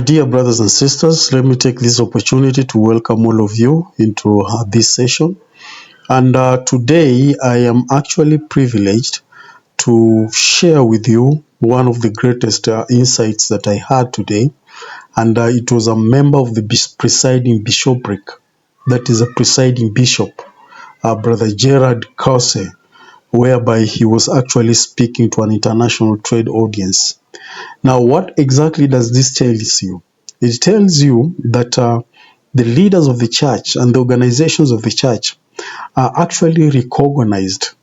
Dear brothers and sisters, let me take this opportunity to welcome all of you into this session. And today I am actually privileged to share with you one of the greatest insights that I had today. And it was a member of the Presiding Bishopric, that is a presiding bishop, Brother Gerard Kause, whereby he was actually speaking to an international trade audience. Now, what exactly does this tell you? It tells you that the leaders of the church and the organizations of the church are actually recognized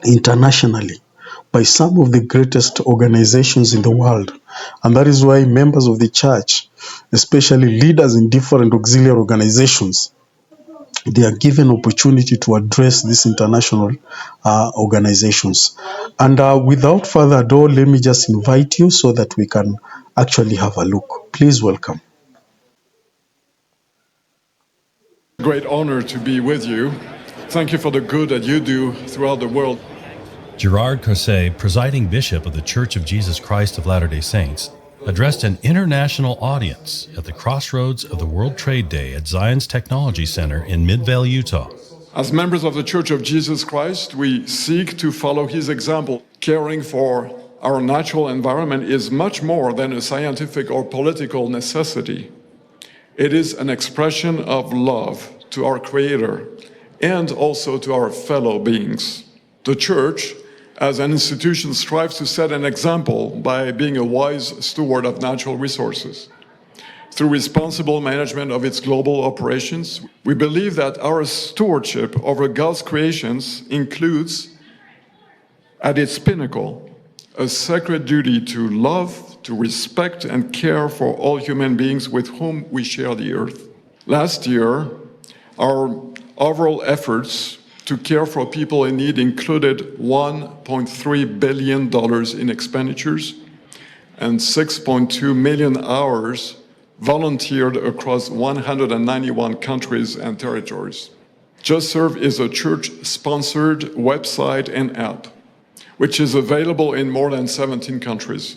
internationally by some of the greatest organizations in the world. And that is why members of the church, especially leaders in different auxiliary organizations, they are given opportunity to address these international organizations. And without further ado, let me just invite you so that we can actually have a look. Please welcome. Great honor to be with you. Thank you for the good that you do throughout the world. Gerard Kause, Presiding Bishop of the Church of Jesus Christ of Latter-day Saints, addressed an international audience at the crossroads of the World Trade Day at Zion's Technology Center in Mid-Valley, Utah. As members of the Church of Jesus Christ, we seek to follow his example. Caring for our natural environment is much more than a scientific or political necessity. It is an expression of love to our Creator and also to our fellow beings. The Church, as an institution, strives to set an example by being a wise steward of natural resources. Through responsible management of its global operations, we believe that our stewardship over God's creations includes, at its pinnacle, a sacred duty to love, to respect, and care for all human beings with whom we share the earth. Last year, our overall efforts to care for people in need included $1.3 billion in expenditures and 6.2 million hours volunteered across 191 countries and territories. Just Serve is a church-sponsored website and app, which is available in more than 17 countries.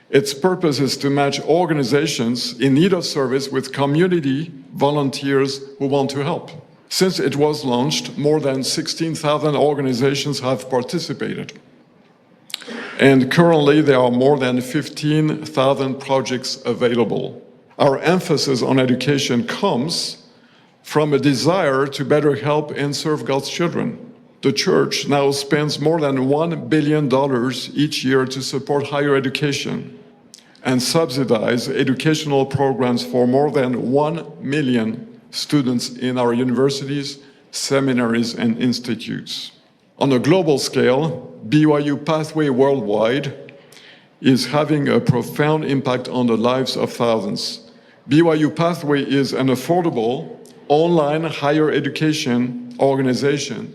Its purpose is to match organizations in need of service with community volunteers who want to help. Since it was launched, more than 16,000 organizations have participated. And currently, there are more than 15,000 projects available. Our emphasis on education comes from a desire to better help and serve God's children. The Church now spends more than $1 billion each year to support higher education and subsidize educational programs for more than 1 million students in our universities, seminaries, and institutes. On a global scale, BYU Pathway Worldwide is having a profound impact on the lives of thousands. BYU Pathway is an affordable, online higher education organization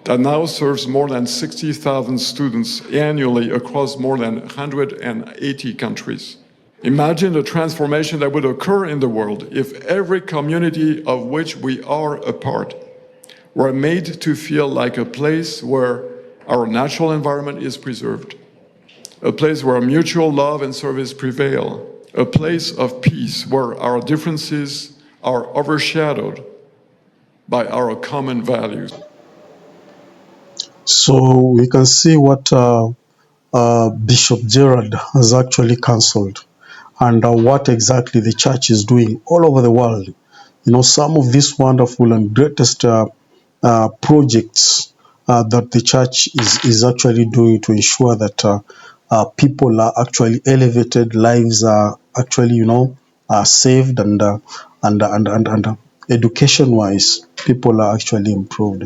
that now serves more than 60,000 students annually across more than 180 countries. Imagine the transformation that would occur in the world if every community of which we are a part were made to feel like a place where our natural environment is preserved, a place where mutual love and service prevail, a place of peace where our differences are overshadowed by our common values. So we can see what Bishop Gerard has actually counseled and what exactly the church is doing all over the world. You know, some of these wonderful and greatest projects that the church is actually doing to ensure that people are actually elevated, lives are actually, are saved, and education-wise, people are actually improved.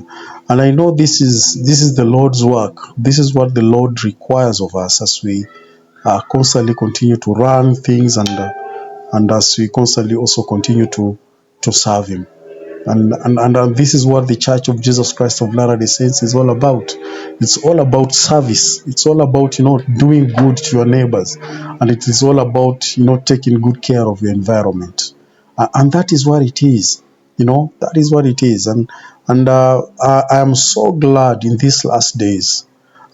And I know this is the Lord's work. This is what the Lord requires of us as we constantly continue to run things and as we constantly also continue to serve Him. And this is what the Church of Jesus Christ of Latter-day Saints is all about. It's all about service. It's all about, doing good to your neighbors. And it is all about, taking good care of your environment. And that is what it is. That is what it is. And I am so glad in these last days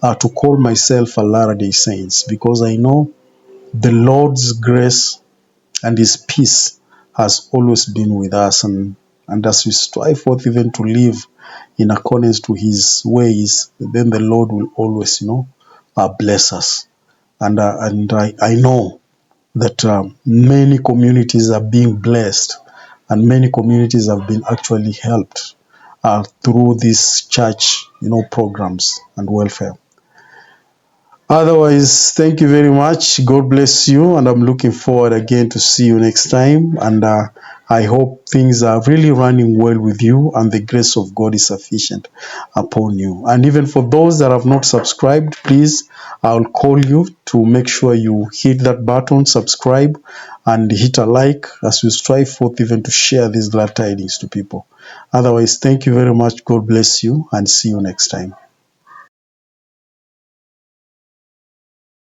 to call myself a Latter-day Saints, because I know the Lord's grace and His peace has always been with us. And as we strive forth even to live in accordance to His ways, then the Lord will always, bless us. And I know that many communities are being blessed, and many communities have been actually helped through these church, programs and welfare. Otherwise, thank you very much. God bless you, and I'm looking forward again to see you next time. And I hope things are really running well with you, and the grace of God is sufficient upon you. And even for those that have not subscribed, please, I'll call you to make sure you hit that button, subscribe, and hit a like as we strive forth even to share these glad tidings to people. Otherwise, thank you very much. God bless you, and see you next time.